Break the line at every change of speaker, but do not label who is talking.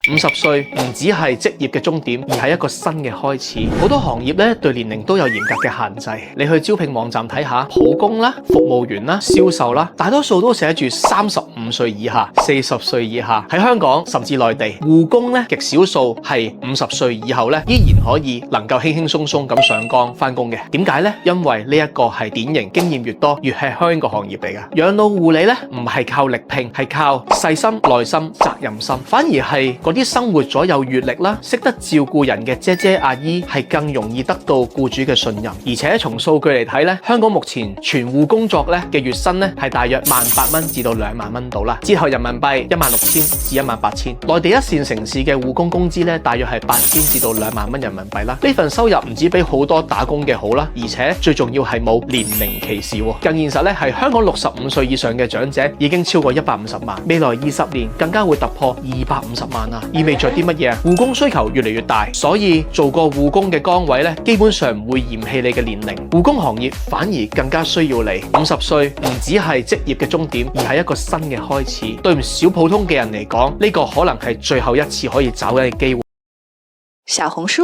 50歲唔只係職業嘅終點，而係一個新嘅開始。好多行業咧對年齡都有嚴格嘅限制。你去招聘網站睇下，普工啦、服務員啦、銷售啦，大多數都寫住35歲以下、40歲以下。喺香港甚至內地，護工咧極少數係50歲以後咧，依然可以能夠輕輕鬆鬆咁上崗翻工嘅。點解呢？因為呢一個係典型經驗越多越吃香嘅行業嚟㗎。養老護理咧唔係靠力拼，係靠細心、耐心、責任心。反而係嗰啲生活咗有閱歷啦，識得照顧人嘅姐姐阿姨，係更容易得到僱主嘅信任。而且從數據嚟睇咧，香港目前全護工作咧嘅月薪咧係大約18,000蚊至到2萬蚊度啦，折合人民幣16,000至18,000。內地一線城市嘅護工工資咧大約係8,000至到2萬蚊人民幣啦。呢份收入唔止比好多打工嘅好啦，而且最重要係冇年齡歧視。更現實咧係香港65歲以上嘅長者已經超過150萬，未來20年更加會突破250萬啊！意味着啲乜嘢啊？護工需求越嚟越大，所以做個護工嘅崗位咧，基本上唔會嫌棄你嘅年齡。護工行業反而更加需要你。50歲唔只係職業嘅終點，而係一個新嘅開始。對唔少普通嘅人嚟講，呢個可能係最後一次可以找緊嘅機會。
小紅書